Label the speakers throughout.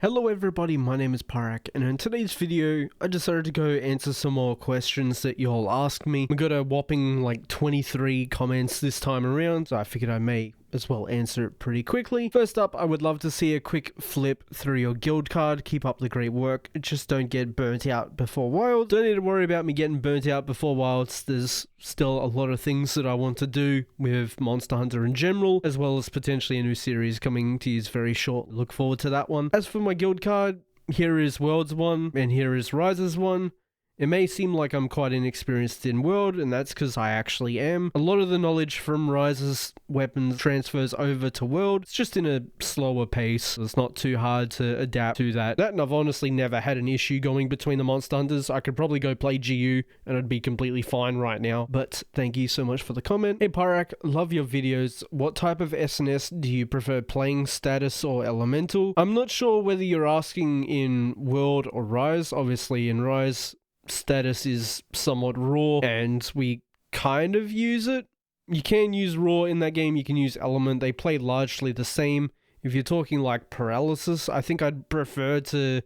Speaker 1: Hello everybody, my name is Pyrac, and in today's video, I decided to go answer some more questions that y'all asked me. We got a whopping like 23 comments this time around, so I figured I may as well answer it pretty quickly. First up, I would love to see a quick flip through your guild card. Keep up the great work, just don't get burnt out before Wilds. Don't need to worry about me getting burnt out before Wilds. There's still a lot of things that I want to do with Monster Hunter in general, as well as potentially a new series coming to you very short. Look forward to that one. As for my guild card, here is World's one, and here is Rise's one. It may seem like I'm quite inexperienced in World, and that's because I actually am. A lot of the knowledge from Rise's weapons transfers over to World. It's just in a slower pace, so it's not too hard to adapt to that. And I've honestly never had an issue going between the Monster Hunters. I could probably go play GU, and I'd be completely fine right now. But thank you so much for the comment. Hey Pyrac, love your videos. What type of SNS do you prefer playing, status or elemental? I'm not sure whether you're asking in World or Rise. Obviously in Rise, status is somewhat raw and we kind of use it. You can use raw in that game, you can use element. They play largely the same. If you're talking like paralysis, I think I'd prefer to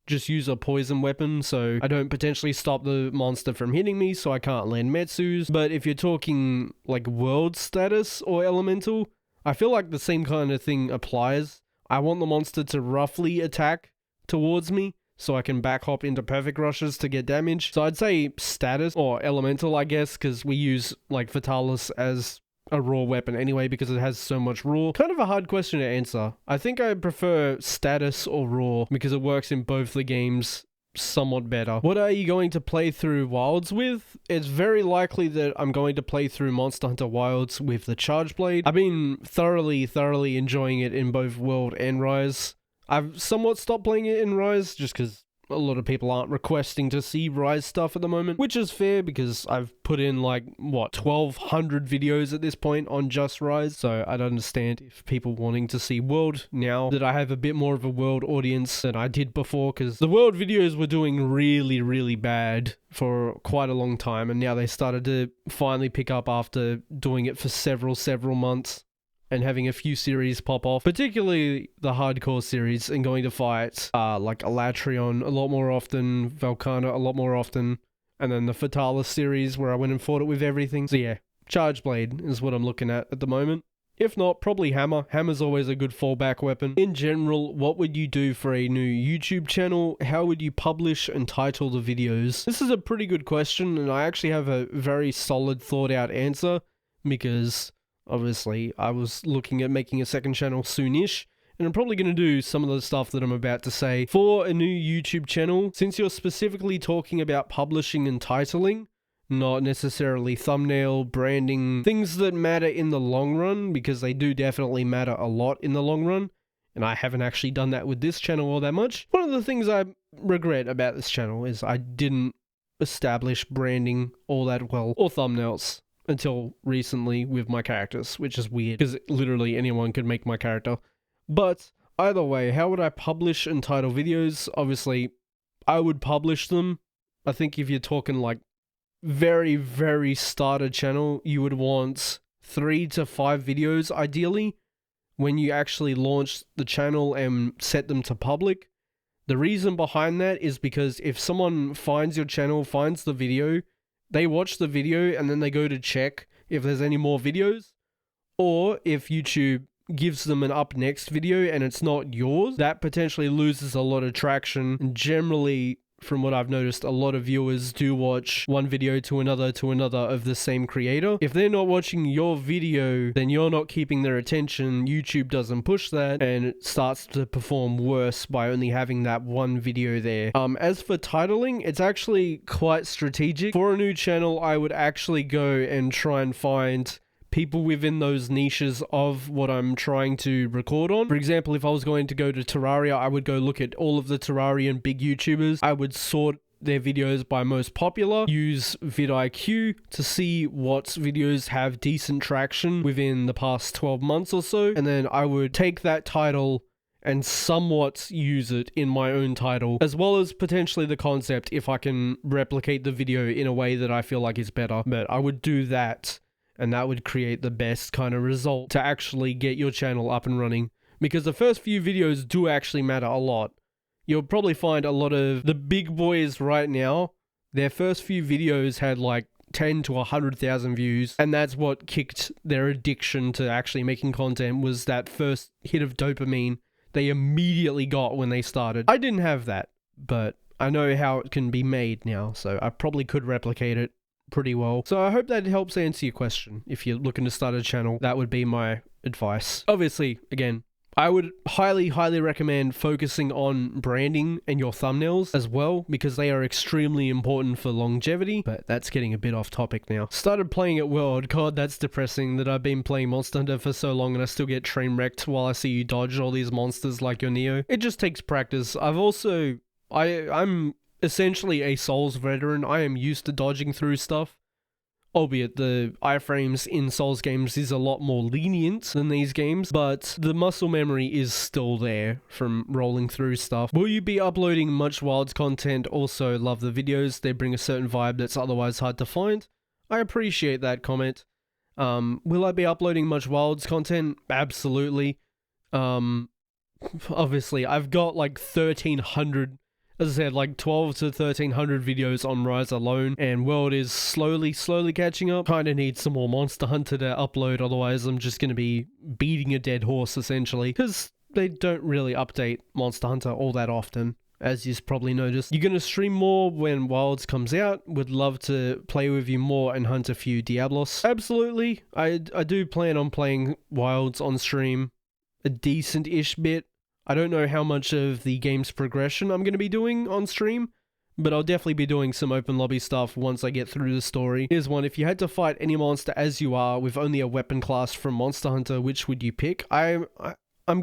Speaker 1: just use a poison weapon so I don't potentially stop the monster from hitting me so I can't land Metsus. But if you're talking like world status or elemental, I feel like the same kind of thing applies. I want the monster to roughly attack towards me so I can back hop into perfect rushes to get damage. So I'd say status or elemental, I guess, because we use like Fatalis as a raw weapon anyway because it has so much raw. Kind of a hard question to answer. I think I prefer status or raw because it works in both the games somewhat better. What are you going to play through Wilds with? It's very likely that I'm going to play through Monster Hunter Wilds with the Charge Blade. I've been thoroughly enjoying it in both World and Rise. I've somewhat stopped playing it in Rise just because a lot of people aren't requesting to see Rise stuff at the moment, which is fair because I've put in like, what, 1,200 videos at this point on just Rise, so I'd understand if people wanting to see World now that I have a bit more of a World audience than I did before, because the World videos were doing really bad for quite a long time, and now they started to finally pick up after doing it for several months and having a few series pop off, particularly the hardcore series, and going to fight like Elatrion a lot more often, Valkana a lot more often, and then the Fatalis series where I went and fought it with everything. So yeah, Charge Blade is what I'm looking at the moment. If not, probably Hammer. Hammer's always a good fallback weapon. In general, what would you do for a new YouTube channel? How would you publish and title the videos? This is a pretty good question, and I actually have a very solid thought out answer because obviously, I was looking at making a second channel soonish, and I'm probably going to do some of the stuff that I'm about to say. For a new YouTube channel, since you're specifically talking about publishing and titling, not necessarily thumbnail, branding, things that matter in the long run, because they do definitely matter a lot in the long run, and I haven't actually done that with this channel all that much. One of the things I regret about this channel is I didn't establish branding all that well, or thumbnails, until recently with my characters, which is weird because literally anyone could make my character. But either way, how would I publish and title videos? Obviously, I would publish them. I think if you're talking like very starter channel, you would want 3 to 5 videos ideally when you actually launch the channel and set them to public. The reason behind that is because if someone finds your channel, finds the video, they watch the video and then they go to check if there's any more videos, or if YouTube gives them an up next video and it's not yours, that potentially loses a lot of traction. And generally, from what I've noticed, a lot of viewers do watch one video to another of the same creator. If they're not watching your video, then you're not keeping their attention. YouTube doesn't push that, and it starts to perform worse by only having that one video there. As for titling, it's actually quite strategic. For a new channel, I would actually go and try and find people within those niches of what I'm trying to record on. For example, if I was going to go to Terraria, I would go look at all of the Terrarian big YouTubers. I would sort their videos by most popular, use vidIQ to see what videos have decent traction within the past 12 months or so, and then I would take that title and somewhat use it in my own title, as well as potentially the concept if I can replicate the video in a way that I feel like is better. But I would do that, and that would create the best kind of result to actually get your channel up and running. Because the first few videos do actually matter a lot. you'll probably find a lot of the big boys right now, their first few videos had like 10 to 100,000 views, and that's what kicked their addiction to actually making content, was that first hit of dopamine they immediately got when they started. I didn't have that, but I know how it can be made now, so I probably could replicate it pretty well. So I hope that helps answer your question. If you're looking to start a channel, that would be my advice. Obviously, again, I would highly recommend focusing on branding and your thumbnails as well, because they are extremely important for longevity, but that's getting a bit off topic now. Started playing at World. God, that's depressing that I've been playing Monster Hunter for so long and I still get train wrecked while I see you dodge all these monsters like you're Neo. It just takes practice. I'm essentially a Souls veteran. I am used to dodging through stuff. Albeit the iframes in Souls games is a lot more lenient than these games, but the muscle memory is still there from rolling through stuff. Will you be uploading much Wilds content? Also love the videos. They bring a certain vibe that's otherwise hard to find. I appreciate that comment. Will I be uploading much Wilds content? Absolutely. Obviously, I've got like 1,300, as I said, like 12 to 1,300 videos on Rise alone, and World is slowly catching up. Kinda need some more Monster Hunter to upload, otherwise I'm just gonna be beating a dead horse, essentially, because they don't really update Monster Hunter all that often, as you've probably noticed. You're gonna stream more when Wilds comes out. Would love to play with you more and hunt a few Diablos. Absolutely, I do plan on playing Wilds on stream a decent-ish bit. I don't know how much of the game's progression I'm going to be doing on stream, but I'll definitely be doing some open lobby stuff once I get through the story. Here's one. If you had to fight any monster as you are with only a weapon class from Monster Hunter, which would you pick? I'm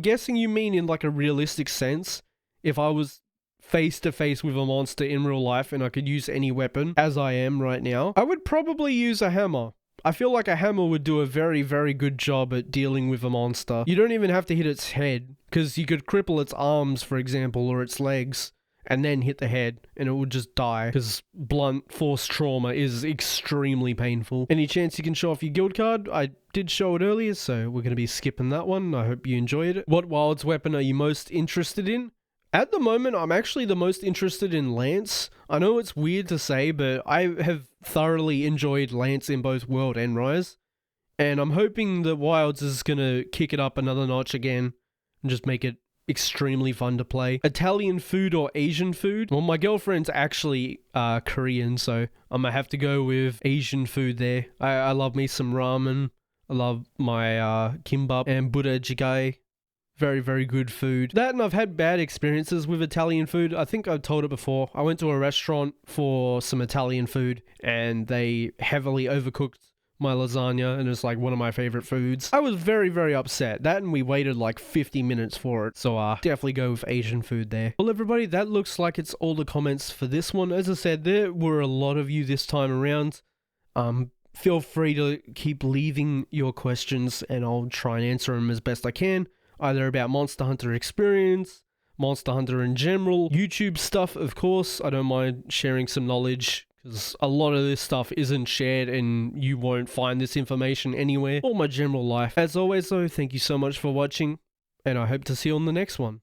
Speaker 1: guessing you mean in like a realistic sense. If I was face to face with a monster in real life and I could use any weapon, as I am right now, I would probably use a hammer. I feel like a hammer would do a very good job at dealing with a monster. You don't even have to hit its head, because you could cripple its arms, for example, or its legs, and then hit the head, and it would just die, because blunt force trauma is extremely painful. Any chance you can show off your guild card? I did show it earlier, so we're going to be skipping that one. I hope you enjoyed it. What Wilds weapon are you most interested in? At the moment, I'm actually the most interested in Lance. I know it's weird to say, but I have thoroughly enjoyed Lance in both World and Rise. And I'm hoping that Wilds is going to kick it up another notch again and just make it extremely fun to play. Italian food or Asian food? Well, my girlfriend's actually Korean, so I'm going to have to go with Asian food there. I love me some ramen. I love my kimbap and butter jigae. Very good food. That, and I've had bad experiences with Italian food. I think I've told it before. I went to a restaurant for some Italian food and they heavily overcooked my lasagna, and it's like one of my favorite foods. I was very upset. That, and we waited like 50 minutes for it. So definitely go with Asian food there. Well, everybody, that looks like it's all the comments for this one. As I said, there were a lot of you this time around. Feel free to keep leaving your questions and I'll try and answer them as best I can. Either about Monster Hunter experience, Monster Hunter in general, YouTube stuff, of course. I don't mind sharing some knowledge, because a lot of this stuff isn't shared and you won't find this information anywhere, or my general life. As always though, thank you so much for watching, and I hope to see you on the next one.